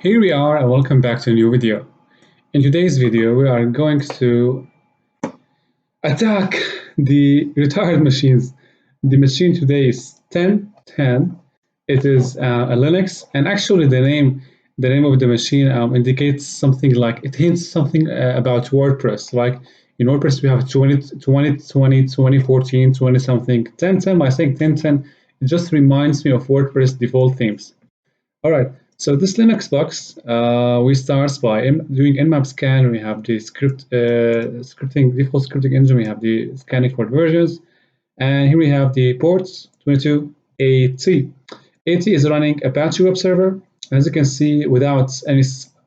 Here we are and welcome back to a new video. In today's video we are going to attack the retired machines. The machine today is 1010. It is a Linux, and actually the name of the machine indicates something like, it hints something about WordPress. Like in WordPress we have 2020, 2014, 20 something. 1010, I think 1010, it just reminds me of WordPress default themes. All right, so this Linux box, we start by doing nmap scan. We have the default scripting engine. We have the scanning for versions, and here we have the ports 22 AT. AT is running Apache web server. As you can see, without any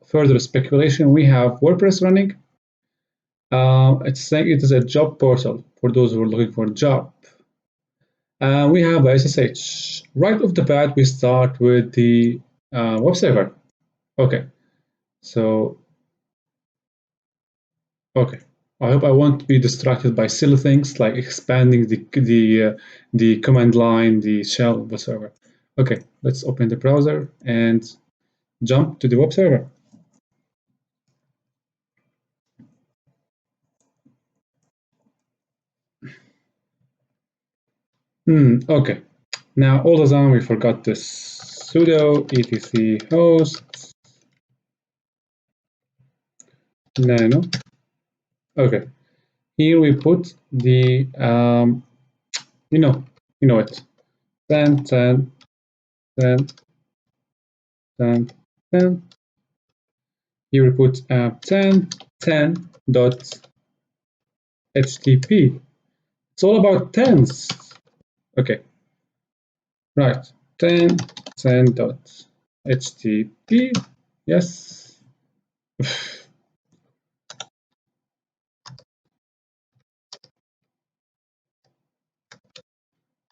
further speculation, we have WordPress running. It's saying it is a job portal for those who are looking for a job. We have SSH. Right off the bat, we start with the web server. Okay, so I hope I won't be distracted by silly things like expanding the command line, the shell of the server. Okay, let's open the browser and jump to the web server. Okay, now all the time we forgot this sudo etc host nano. Okay, here we put the you know it 10 10 10 10 10. Here we put 10 10 dot HTTP. It's all about tens. Okay, right. 10 10 dot HTTP. Yes.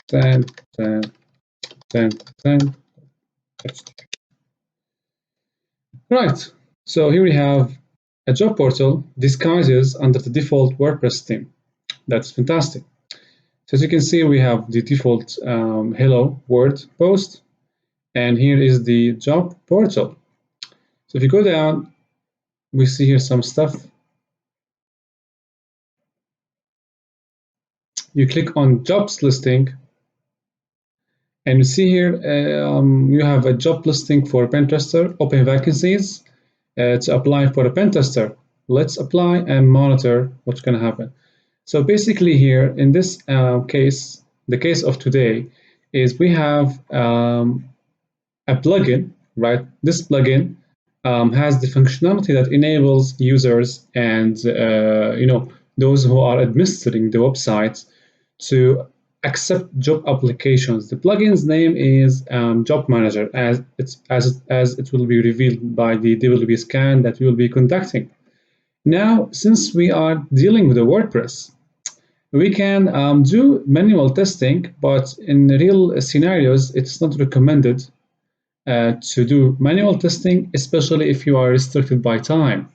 10 10 10 10 HTTP. Right. So here we have a job portal disguises under the default WordPress theme. That's fantastic. So as you can see, we have the default hello world post, and here is the job portal. So if you go down, we see here some stuff. You click on jobs listing, and you see here you have a job listing for a pen tester, open vacancies to apply for a pen tester. Let's apply and monitor what's going to happen. So basically here in this case, the case of today is we have a plugin, right? This plugin has the functionality that enables users and those who are administering the website to accept job applications. The plugin's name is Job Manager, as it will be revealed by the DWP scan that we will be conducting. Now, since we are dealing with a WordPress, we can do manual testing, but in real scenarios, it's not recommended to do manual testing, especially if you are restricted by time.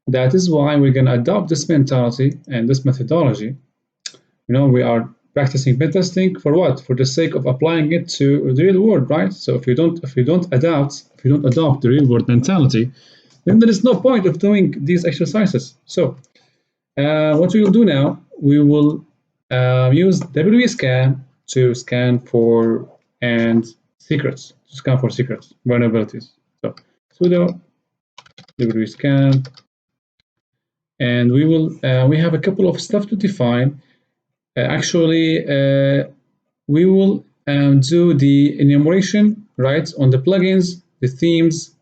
That is why we're going to adopt this mentality and this methodology. We are practicing pen testing for what? For the sake of applying it to the real world, right? So if you don't adopt the real world mentality, then there is no point of doing these exercises. So what we will do now, we will use WP scan to scan for secrets, vulnerabilities. So sudo WP scan, and we have a couple of stuff to define. Actually, we will do the enumeration, right, on the plugins, the themes,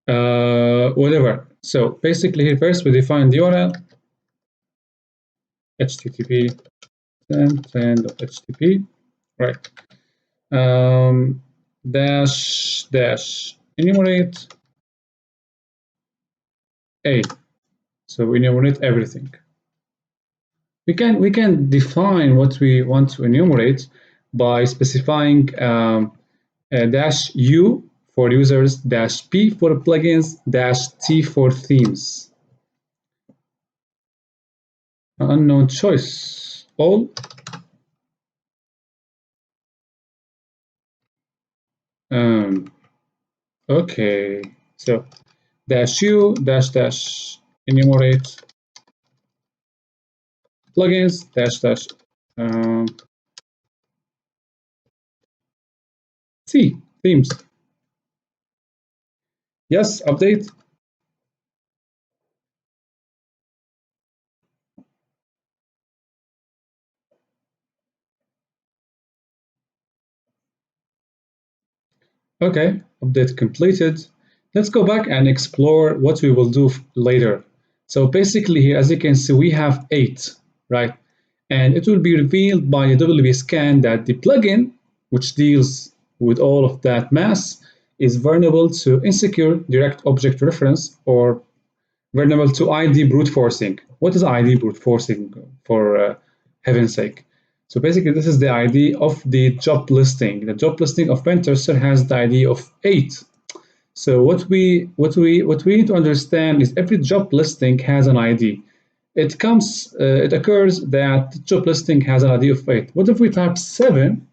whatever. So basically here first we define the URL, http 10.10.http, right, dash enumerate a. So we enumerate everything. We can define what we want to enumerate by specifying dash U for users, dash P for plugins, dash T for themes. Unknown choice, all. Okay, so dash u dash dash enumerate plugins dash dash um, C themes. Yes, update. Okay, update completed. Let's go back and explore what we will do later. So basically here, as you can see, we have 8, right? And it will be revealed by a WP scan that the plugin, which deals with all of that mass, is vulnerable to insecure direct object reference or vulnerable to ID brute forcing. What is ID brute forcing, for heaven's sake? So basically, this is the ID of the job listing. The job listing of Pentester has the ID of 8. So what we need to understand is every job listing has an ID. It occurs that the job listing has an ID of 8. What if we type 7?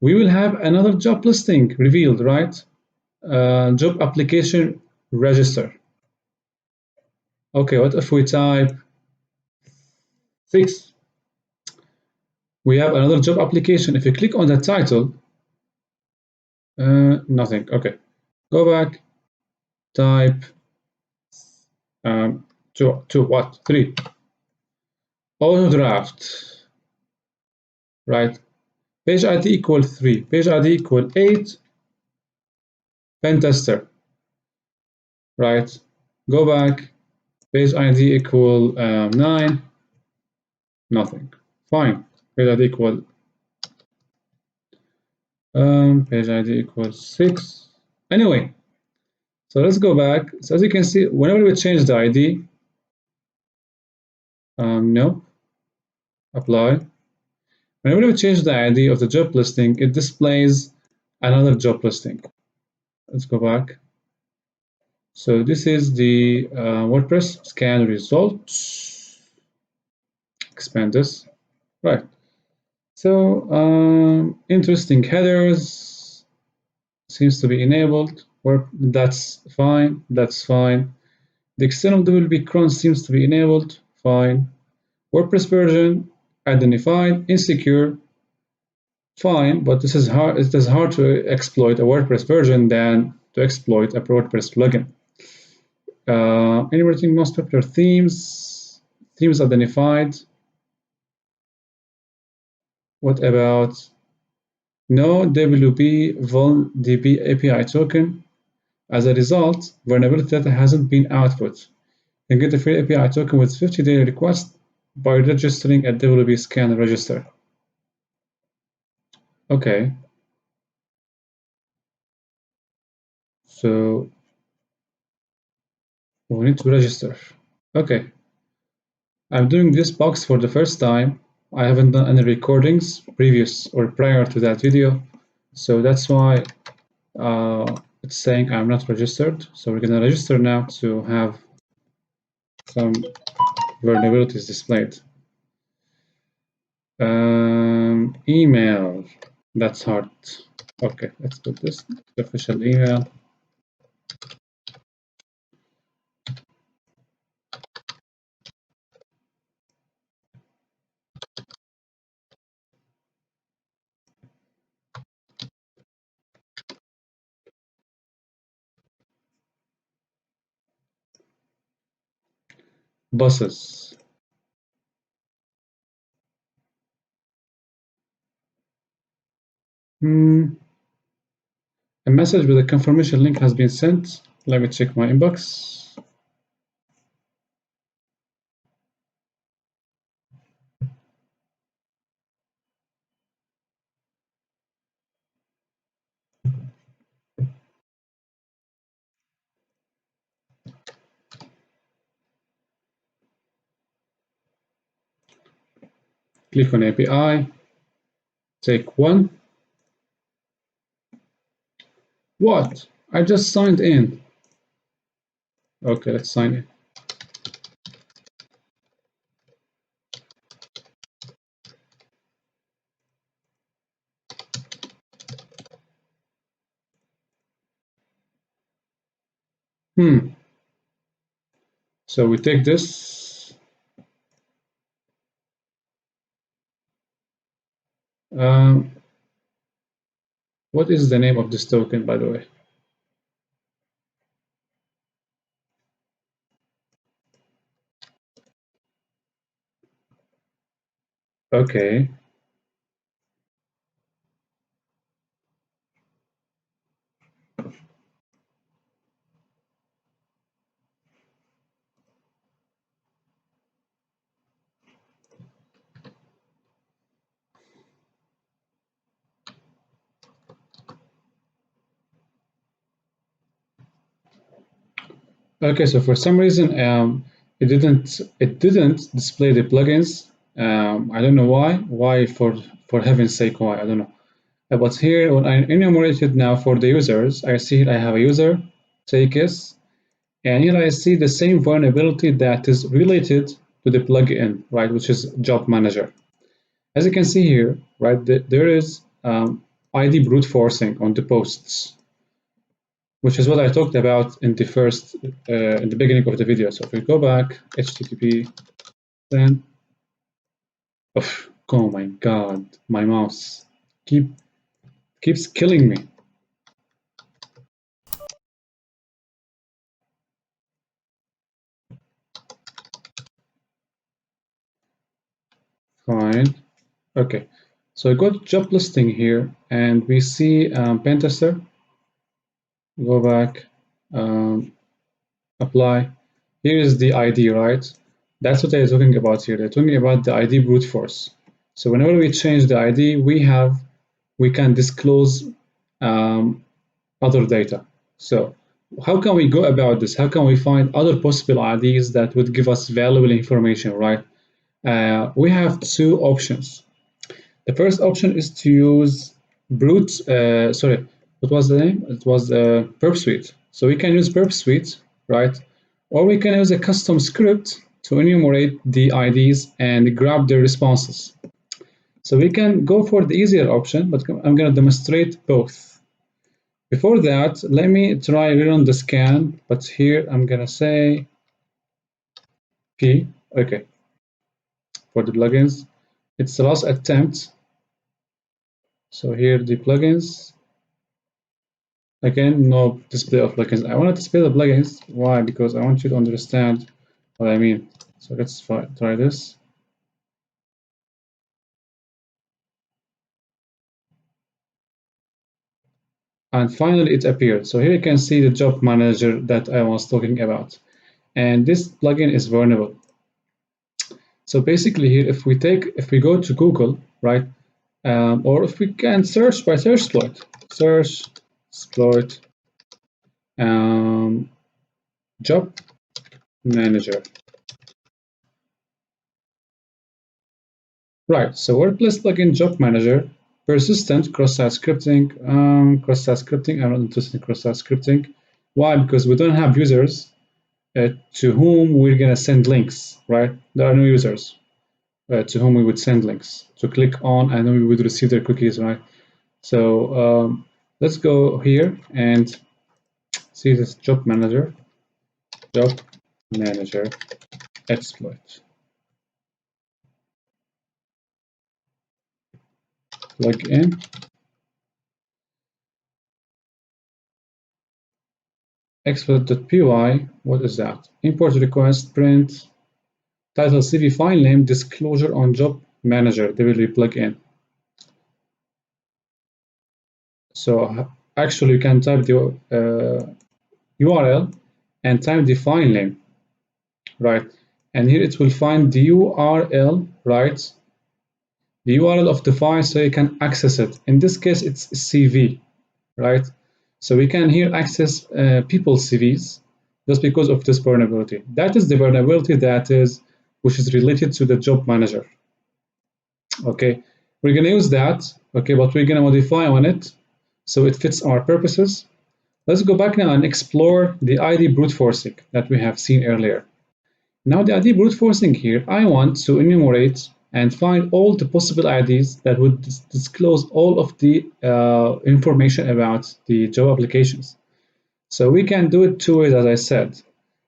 We will have another job listing revealed, right? Job application register. Okay, what if we type 6? We have another job application. If you click on the title, nothing. Okay, go back, type to what? 3. Auto draft, right? Page ID equal 3. Page ID equal 8. Pen tester, right? Go back. Page ID equal 9. Nothing. Fine. Page ID equal page ID equals 6. Anyway, so let's go back. So as you can see, whenever we change the ID, no, apply. Whenever we change the ID of the job listing, it displays another job listing. Let's go back. So this is the WordPress scan results. Expand this. Right. So interesting headers seems to be enabled. That's fine. That's fine. The external WP cron seems to be enabled. Fine. WordPress version identified. Insecure. Fine, but this is hard. It is hard to exploit a WordPress version than to exploit a WordPress plugin. Enumerating most popular themes. Themes identified. What about no WP vuln DB API token? As a result, vulnerability data hasn't been output. You can get a free API token with 50 daily requests by registering at WP scan register. Okay. So we need to register. Okay. I'm doing this box for the first time. I haven't done any recordings previous or prior to that video, so that's why it's saying I'm not registered. So we're gonna register now to have some vulnerabilities displayed. Email, that's hard. Okay, let's put this official email. Buses. A message with a confirmation link has been sent. Let me check my inbox. Click on API. Take 1. What? I just signed in. Okay, let's sign in. Hmm. So we take this. Um, what is the name of this token, by the way? Okay. Okay, so for some reason, it didn't display the plugins. I don't know why. Why, for heaven's sake, why? I don't know. But here, when I enumerate it now for the users, I see I have a user, takes, and here I see the same vulnerability that is related to the plugin, right, which is Job Manager. As you can see here, right, there is ID brute forcing on the posts, which is what I talked about in the beginning of the video. So if we go back, HTTP, then, oh my God, my mouse keeps killing me. Fine. Okay. So I go to job listing here, and we see Pentester. Go back, um, apply. Here is the ID, right? That's what they're talking about here. They're talking about the ID brute force. So whenever we change the ID, we can disclose um, other data. So how can we go about this? How can we find other possible IDs that would give us valuable information, right? We have two options. The first option is to use what was the name? It was Perp Suite. So we can use Perp Suite, right? Or we can use a custom script to enumerate the IDs and grab the responses. So we can go for the easier option, but I'm going to demonstrate both. Before that, let me try rerun the scan, but here I'm going to say P, okay, for the plugins. It's the last attempt. So here the plugins. Again, no display of plugins. I want to display the plugins. Why? Because I want you to understand what I mean. So let's try this. And finally, it appeared. So here you can see the job manager that I was talking about. And this plugin is vulnerable. So basically here, if we go to Google, right, or if we can search by search exploit, job manager. Right, so Wordpress plugin job manager, persistent cross-site scripting, I'm not interested in cross-site scripting. Why? Because we don't have users to whom we're gonna send links, right? There are no users to whom we would send links to click on and we would receive their cookies, right? So let's go here and see this job manager exploit. Plug in. Exploit.py, what is that? Import request, print, title CV file name, disclosure on job manager, they will plug in. So actually you can type the URL and type the file name, right? And here it will find the URL, right? The URL of the file so you can access it. In this case, it's CV, right? So we can here access people's CVs just because of this vulnerability. That is the vulnerability which is related to the job manager. Okay, we're gonna use that, okay, but we're gonna modify on it so it fits our purposes. Let's go back now and explore the ID brute forcing that we have seen earlier. Now the ID brute forcing here, I want to enumerate and find all the possible IDs that would disclose all of the information about the job applications. So we can do it two ways, as I said.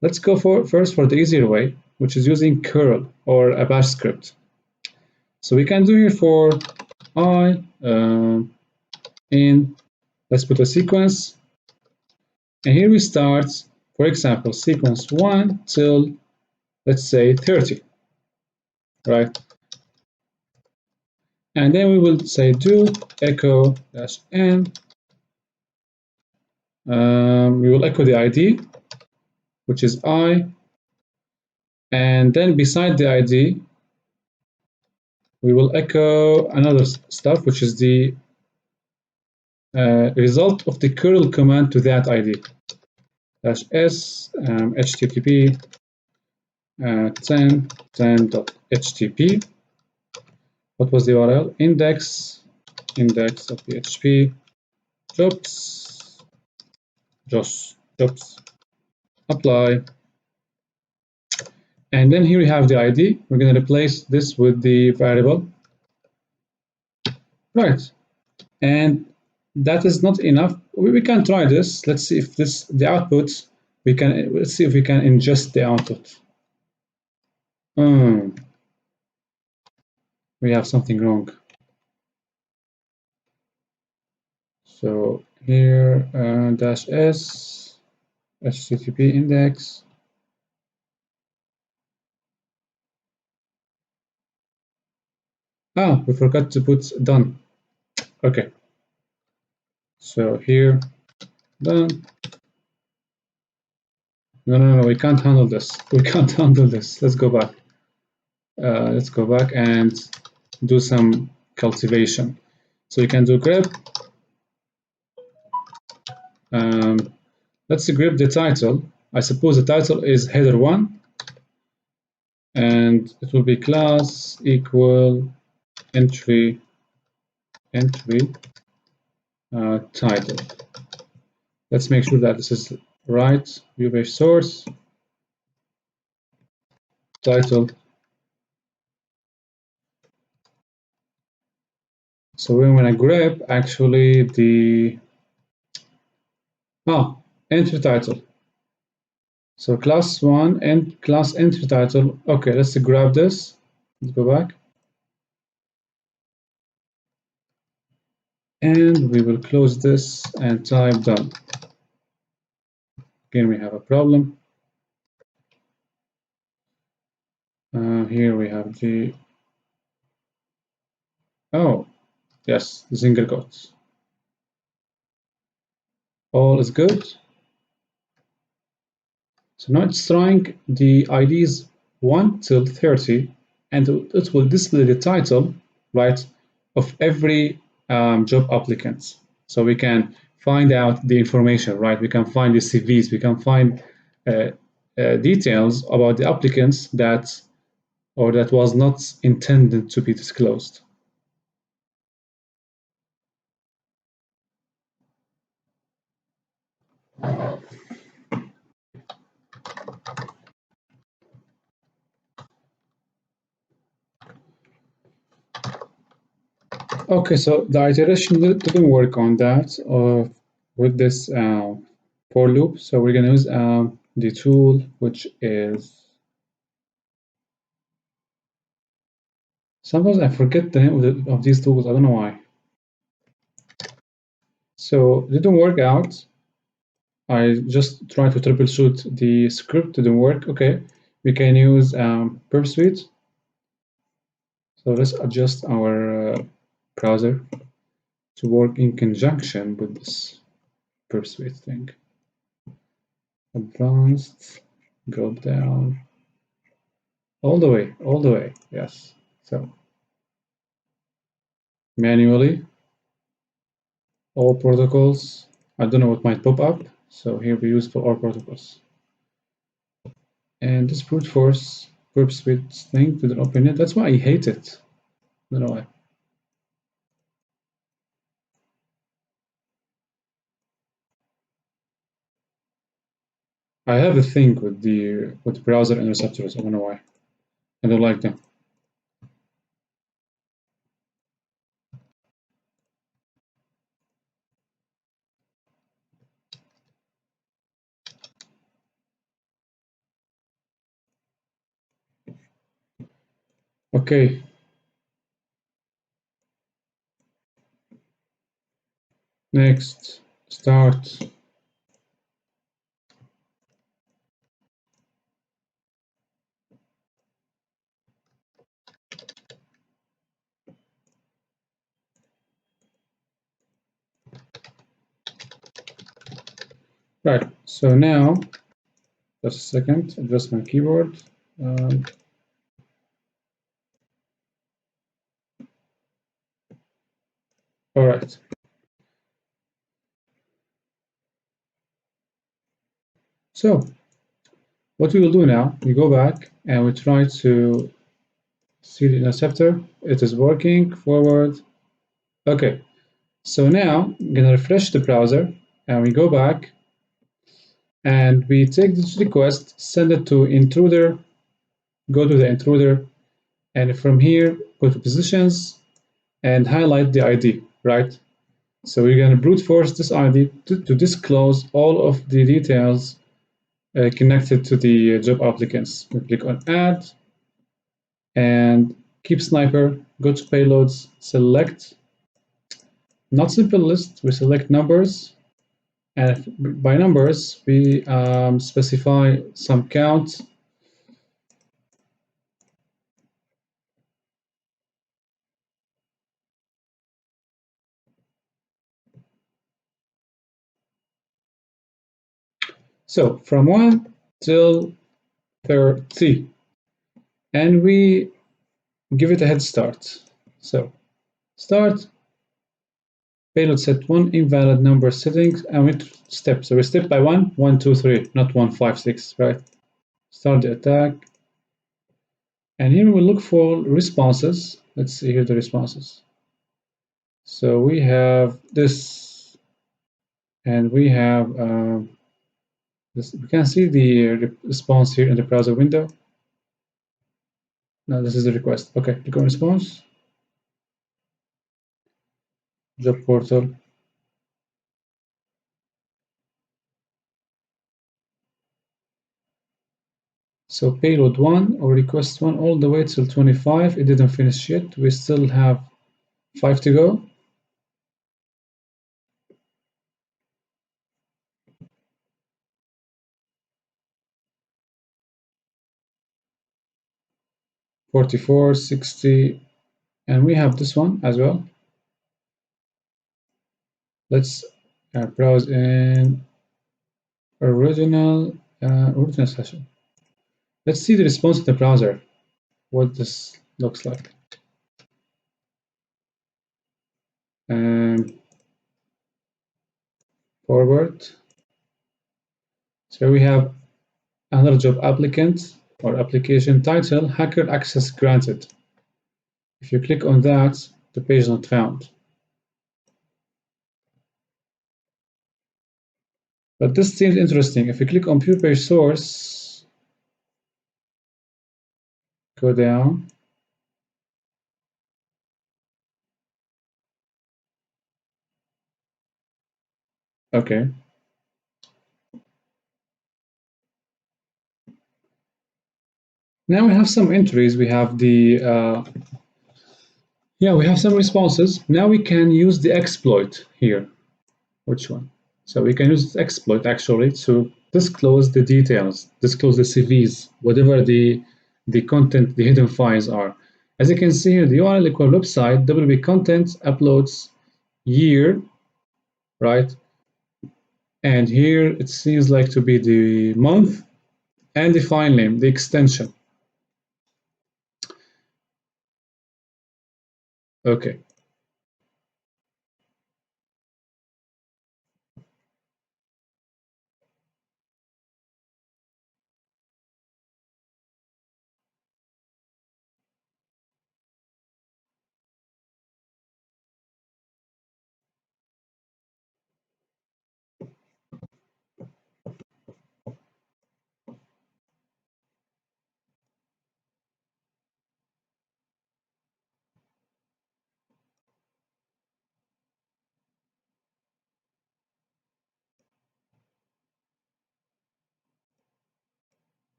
Let's go first for the easier way, which is using curl or a bash script. So we can do here for I in, let's put a sequence, and here we start, for example, sequence 1 till, let's say, 30, right? And then we will say do echo dash n. We will echo the ID, which is I, and then beside the ID, we will echo another stuff, which is the result of the curl command to that ID. Dash s http 10.htp. What was the URL? Index.php jobs apply. And then here we have the ID. We're going to replace this with the variable. Right. And that is not enough. We can try this. Let's see if the output, let's see if we can ingest the output. We have something wrong. So here, dash s, http index. We forgot to put done. Okay. So here, done. No, we can't handle this. We can't handle this. Let's go back. Let's go back and do some cultivation. So you can do grep. Let's grep the title. I suppose the title is header 1, and it will be class equal entry title. Let's make sure that this is right. View-based source title. So when I grep actually the entry title. So class 1 and class entry title. Okay, let's grab this. Let's go back. And we will close this and type done. Again, we have a problem. Here we have the, yes, the single quotes. All is good. So now it's trying the IDs 1 till 30, and it will display the title, right, of every job applicant. So we can find out the information, right? We can find the CVs, we can find details about the applicants that was not intended to be disclosed. Okay, so the iteration didn't work on that with this for loop. So we're going to use the tool, which is, sometimes I forget the name of these tools. I don't know why. So it didn't work out. I just tried to troubleshoot the script, didn't work. Okay, we can use Perp Suite. So let's adjust our browser to work in conjunction with this Perp Suite thing. Advanced, go down, all the way, yes. So manually, all protocols. I don't know what might pop up. So here we use for all protocols. And this brute force Perp Suite thing didn't open it. That's why I hate it. I don't know why. I have a thing with the browser interceptors. I don't know why. I don't like them. Okay, next, start. Right, so now, just a second, adjust my keyboard. Um, all right. So what we will do now, we go back and we try to see the interceptor. It is working, forward. Okay, so now I'm gonna refresh the browser and we go back and we take this request, send it to intruder, go to the intruder, and from here, go to positions and highlight the ID, right? So we're gonna brute force this ID to disclose all of the details connected to the job applicants. We click on add and keep sniper, go to payloads, select not simple list, we select numbers, and by numbers we specify some count. So from 1 till 30, and we give it a head start. So start, payload set 1, invalid number settings, and we step. So we step by 1, 1, 2, 3, not 1, 5, 6, right? Start the attack. And here we look for responses. Let's see here the responses. So we have this, and we have this. We can see the response here in the browser window. Now this is the request. Okay, click on response, job portal. So payload 1 or request 1 all the way till 25. It didn't finish yet. We still have 5 to go. $44, $60, and we have this one as well. Let's browse in original session. Let's see the response in the browser, what this looks like. Forward. So we have another job applicant or application title, hacker access granted. If you click on that, the page is not found. But this seems interesting. If you click on pure page source, go down. Okay. Now we have some entries. We have the we have some responses. Now we can use the exploit here. Which one? So we can use exploit actually to disclose the details, disclose the CVs, whatever the content, the hidden files are. As you can see here, the URL equal website, WP content, uploads, year, right? And here it seems like to be the month and the file name, the extension. Okay.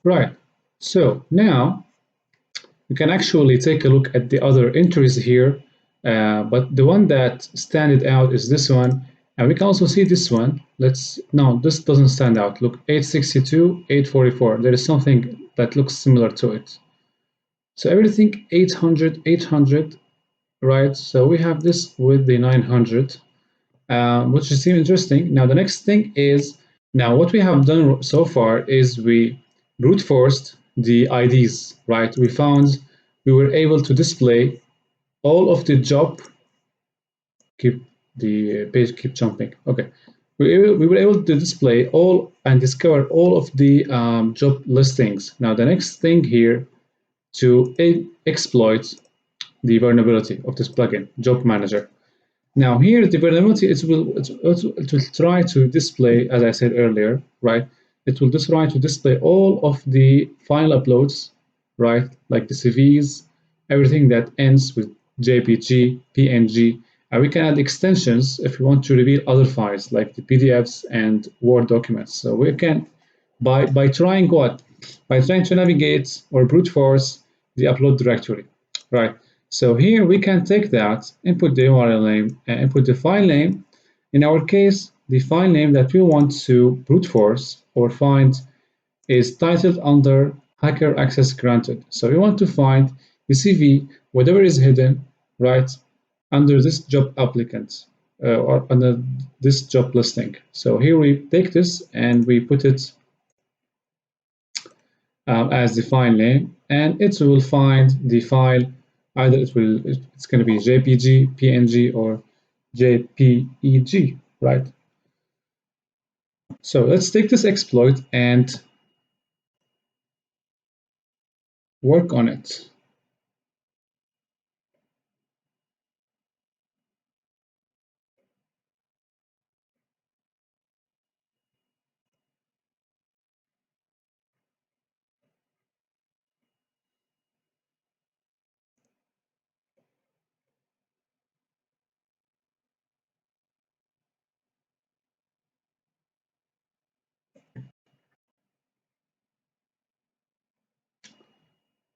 Right. So now you can actually take a look at the other entries here, but the one that stands out is this one, and we can also see this one. No, this doesn't stand out. Look, 862, 844. There is something that looks similar to it. So everything 800, 800, right? So we have this with the 900, which seems interesting. Now the next thing is, now what we have done so far is we brute forced the IDs, right? We were able to display all of the job, keep the page keep jumping. Okay, we were able to display all and discover all of the job listings. Now the next thing here to exploit the vulnerability of this plugin, Job Manager. Now here the vulnerability it will try to display, as I said earlier, right? It will just try to display all of the file uploads, right? Like the CVs, everything that ends with JPG, PNG, and we can add extensions if we want to reveal other files like the PDFs and Word documents. So we can, by trying what? By trying to navigate or brute force the upload directory, right? So here we can take that, input the URL name, and input the file name. In our case, the file name that we want to brute force or find is titled under hacker access granted. So we want to find the CV, whatever is hidden, right, under this job applicant or under this job listing. So here we take this and we put it as the file name, and it will find the file. Either it's going to be JPG, PNG, or JPEG, right? So let's take this exploit and work on it.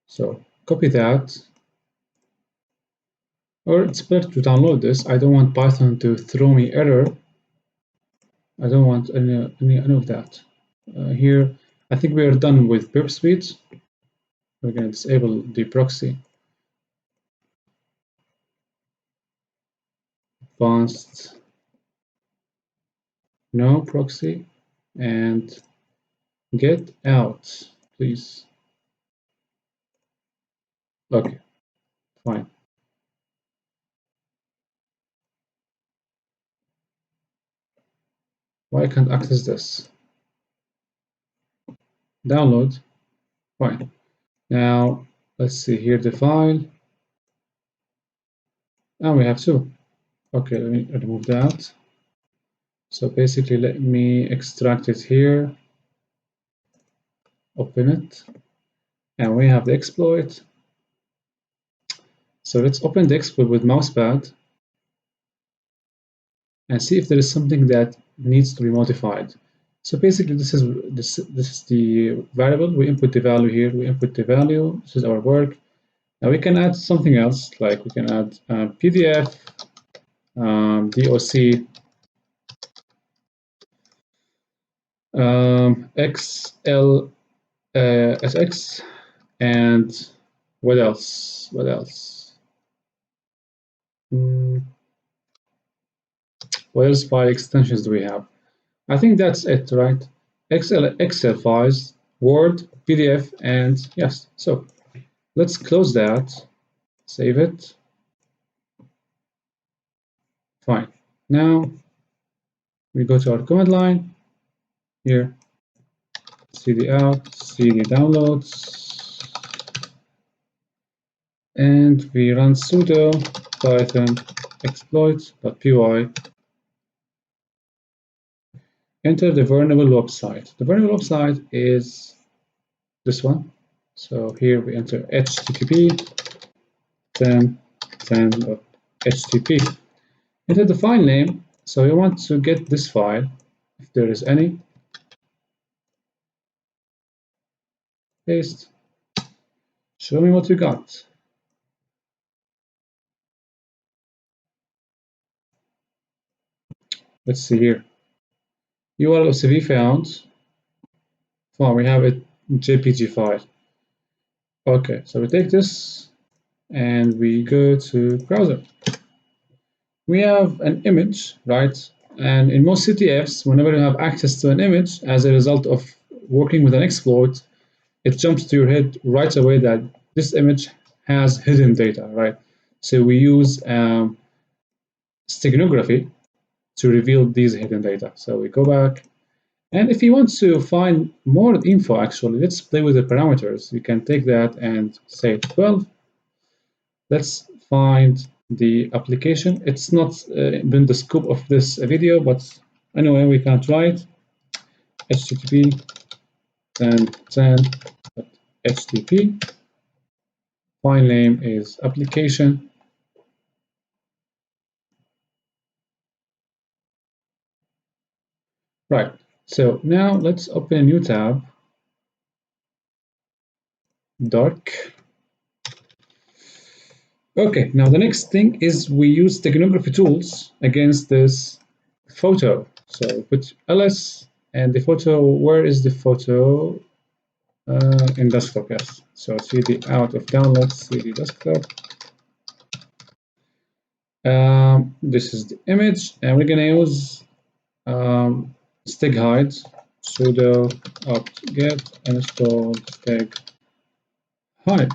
So copy that, or it's better to download this. I don't want Python to throw me error. I don't want any of that. Here, I think we are done with pip suite. We're going to disable the proxy. Advanced, no proxy, and get out, please. Okay, fine. Why I can't access this? Download, fine. Now, let's see here the file. And we have two. Okay, let me remove that. So basically, let me extract it here, open it, and we have the exploit. So let's open the exploit with mousepad and see if there is something that needs to be modified. So basically, this is the variable. We input the value here. We input the value. This is our work. Now we can add something else, like we can add PDF, DOC, XLSX, and what else? What else? What else file extensions do we have? I think that's it, right? Excel files, Word, PDF, and yes. So let's close that, save it. Fine. Now we go to our command line here, cd out, cd downloads, and we run sudo python exploit.py. Enter the vulnerable website. The vulnerable website is this one. So here we enter http 10.10.htp. Enter the file name. So you want to get this file, if there is any. Paste. Show me what you got. Let's see here. URL of CV found. Fine, we have a JPG file. Okay, so we take this and we go to browser. We have an image, right? And in most CTFs, whenever you have access to an image as a result of working with an exploit, it jumps to your head right away that this image has hidden data, right? So we use steganography to reveal these hidden data. So we go back, and if you want to find more info, actually, let's play with the parameters. You can take that and say 12. Let's find the application. It's not been the scope of this video, but anyway, we can try it. HTTP 10 HTTP. File name is application. Right. So now let's open a new tab. Dark. Okay, now the next thing is we use steganography tools against this photo. So we put ls and the photo, where is the photo? In desktop, yes. So cd out of download, cd desktop. This is the image, and we're gonna use steg hide, sudo apt get install steg hide.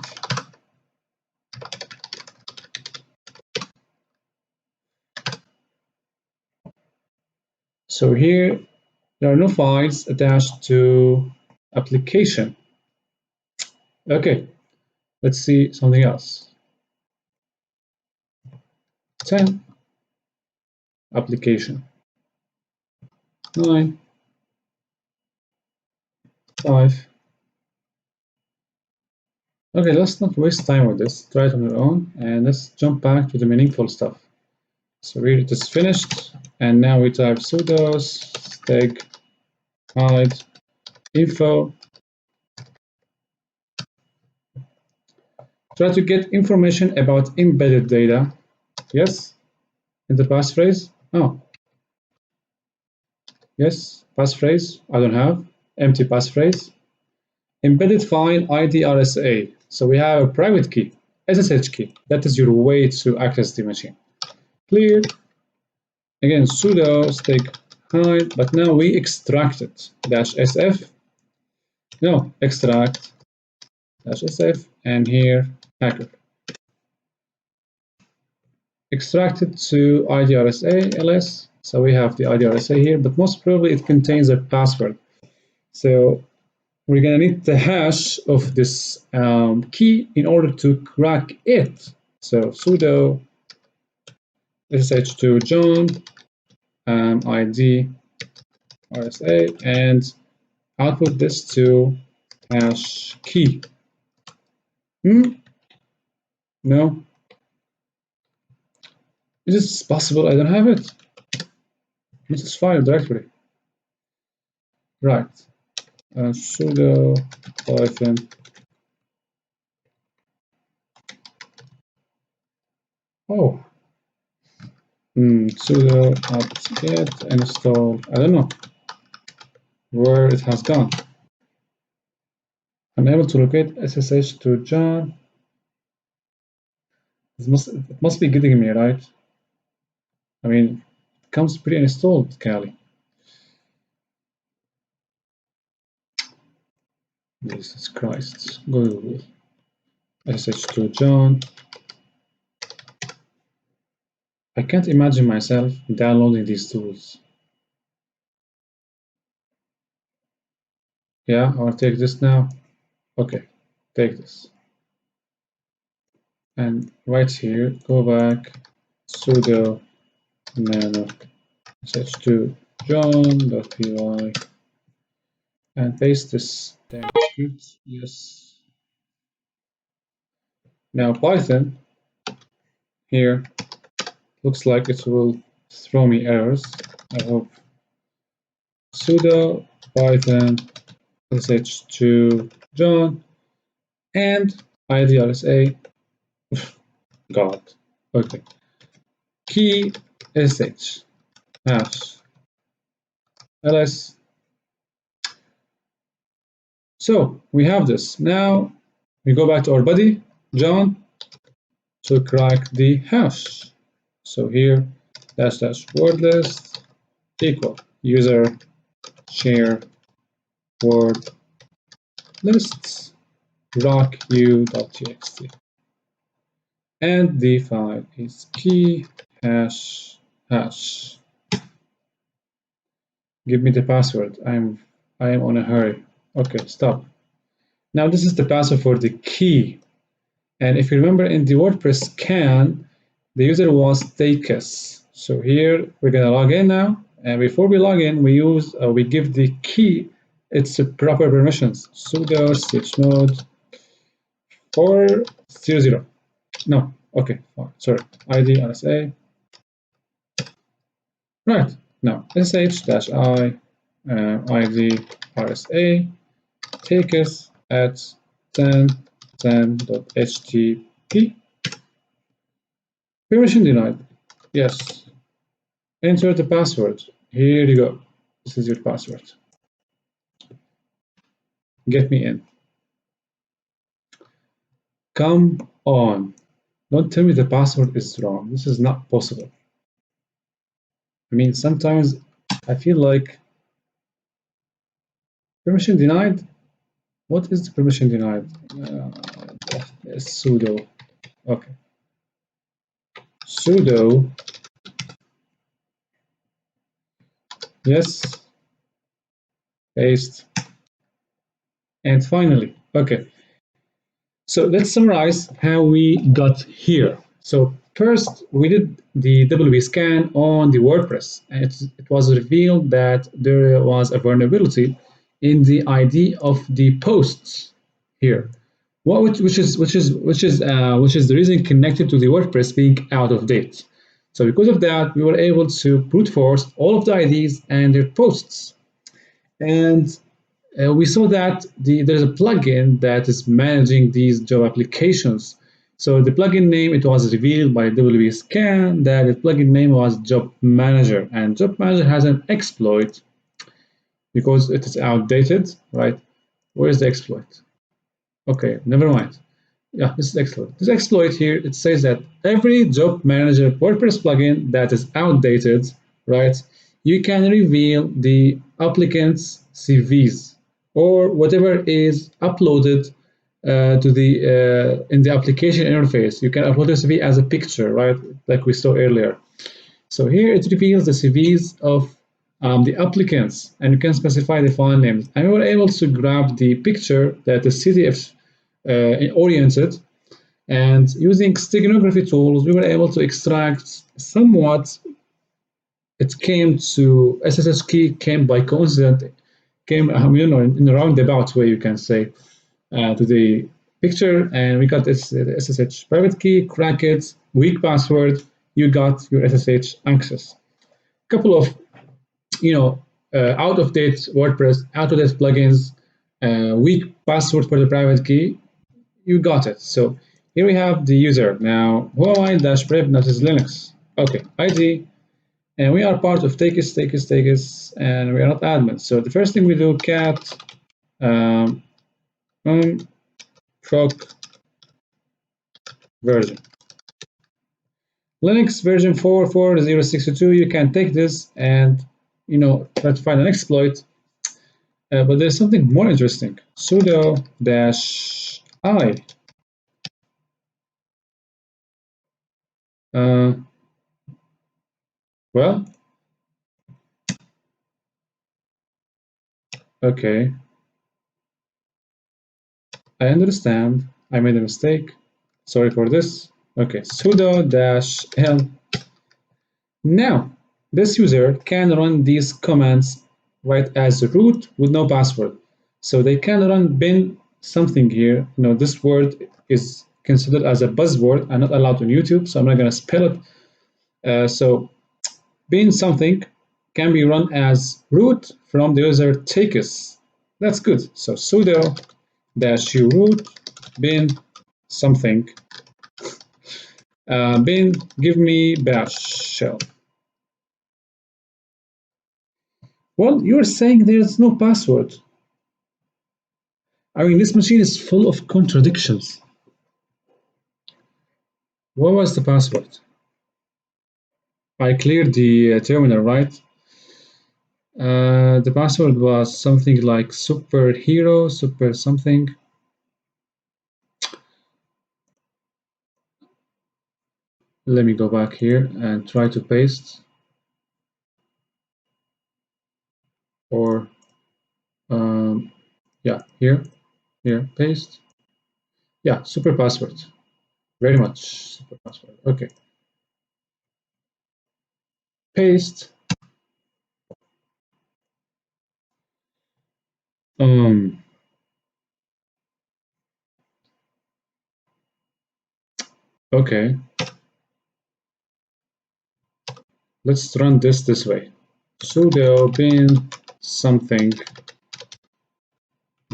So here there are no files attached to application. Okay, let's see something else. 10 application 9 5. Okay, let's not waste time with this. Try it on your own, and let's jump back to the meaningful stuff. So here it is finished, and now we type sudo steg hide info. Try to get information about embedded data. Yes, in the passphrase. Oh, yes, passphrase. I don't have empty passphrase. Embedded file ID RSA. So we have a private key, SSH key. That is your way to access the machine. Clear. Again, sudo steg hide, but now we extract it. -sf. No, extract -sf, and here hacker. Extracted to IDRSA ls. So we have the IDRSA here, but most probably it contains a password. So we're gonna need the hash of this key in order to crack it. So sudo ssh2 john ID RSA and output this to hash key. No. Is this possible? I don't have it. This is file directory. Right. Sudo python. Oh. Sudo apt get install. I don't know where it has gone. Unable to locate SSH to John. It must be getting me, right? I mean, it comes pre-installed, Kali. Jesus Christ. Google. SSH to John. I can't imagine myself downloading these tools. Yeah, I'll take this now. Okay, take this. And right here, go back, sudo nano sh2 john.py and paste this script. Yes. Now Python here looks like it will throw me errors. I hope. Sudo python sh2 John, and ID RSA. God. Okay. Key SH hash ls. So we have this. Now we go back to our body, John, to crack the hash. So here, dash dash word list equal user share word lists rocku.txt. And the file is key hash hash. Give me the password. I am on a hurry. Okay, stop. Now this is the password for the key. And if you remember in the WordPress scan, the user was Takis. So here we're gonna log in now. And before we log in, we give the key its proper permissions. Sudo chmod 400. No, okay, sorry. ID RSA. Right, now sh-i ID RSA take us at 10.htp. Permission denied. Yes. Enter the password. Here you go. This is your password. Get me in. Come on. Don't tell me the password is wrong. This is not possible. I mean, sometimes I feel like permission denied. What is the permission denied? Sudo. Okay. Sudo. Yes. Paste. And finally, okay. So let's summarize how we got here. So first, we did the WP scan on the WordPress, and it was revealed that there was a vulnerability in the ID of the posts here, which is the reason connected to the WordPress being out of date. So because of that, we were able to brute force all of the IDs and their posts, and we saw that there's a plugin that is managing these job applications. So the plugin name, it was revealed by WP Scan that the plugin name was Job Manager, and Job Manager has an exploit because it is outdated, right? Where is the exploit? Okay, never mind. Yeah, this is exploit. This exploit here, it says that every Job Manager WordPress plugin that is outdated, right, you can reveal the applicant's CVs or whatever is uploaded to the in the application interface. You can upload a CV as a picture, right, like we saw earlier. So here it reveals the CVs of the applicants, and you can specify the file names. And we were able to grab the picture that is CTF oriented, and using steganography tools, we were able to extract somewhat. It came to SSH key came by coincidence, came in a roundabout way, you can say, to the picture, and we got this SSH private key, crack it, weak password, you got your SSH access. Couple of out of date WordPress, out of date plugins, weak password for the private key, you got it. So here we have the user. Now, who am I? Dash prep, that is Linux. Okay, ID, and we are part of Takis, and we are not admins. So the first thing we do, cat proc version. Linux version 4.4.0.62. You can take this and try to find an exploit. But there's something more interesting. Sudo -i. Well, okay. I understand. I made a mistake. Sorry for this. Okay, sudo -l. Now, this user can run these commands right as root with no password. So they can run bin something here. This word is considered as a buzzword and not allowed on YouTube, so I'm not going to spell it. So bin something can be run as root from the user Takis. That's good. So sudo dash u root bin something bin give me bash shell. Well, you're saying there's no password. I mean, this machine is full of contradictions. What was the password? I cleared the terminal, right? The password was something like superhero, super something. Let me go back here and try to paste. Or, yeah, here, paste. Yeah, super password. Very much super password. Okay. Paste. Um, okay. Let's run this way. Sudo bin something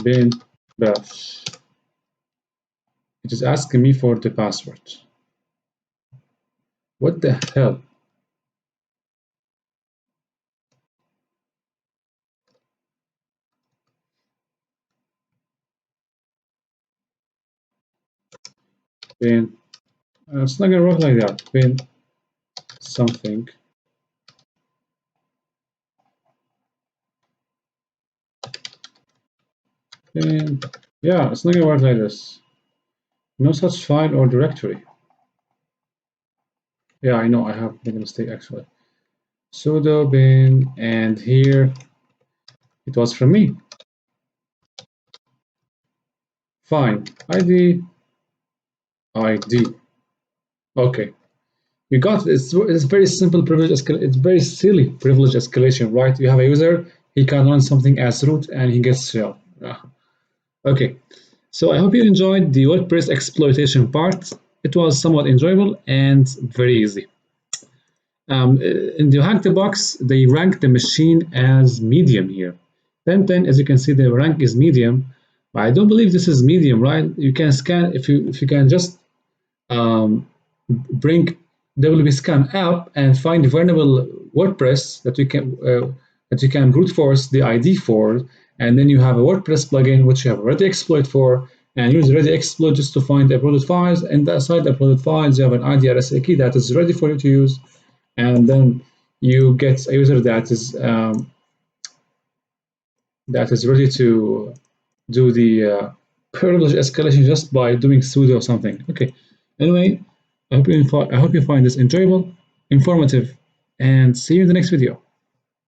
bin bash. It is asking me for the password. What the hell? Bin. It's not gonna work like that. Bin something. Bin. Yeah, it's not gonna work like this. No such file or directory. Yeah, I know I have made a mistake actually. Sudo bin, and here it was from me. Fine. ID. Okay. You got it. It's very simple privilege escalation. It's very silly privilege escalation, right? You have a user, he can run something as root and he gets shell. Okay. So I hope you enjoyed the WordPress exploitation part. It was somewhat enjoyable and very easy. In the Hack the Box, they rank the machine as medium here. 1010, as you can see, the rank is medium. But I don't believe this is medium, right? You can scan if you can just bring WP Scan app and find vulnerable WordPress that you can brute force the ID for, and then you have a WordPress plugin which you have already exploit for, and use ready exploit just to find the uploaded files. And aside the uploaded files, you have an ID RSA key that is ready for you to use, and then you get a user that is ready to do the privilege escalation just by doing sudo or something. Okay. Anyway, I hope you find this enjoyable, informative, and see you in the next video.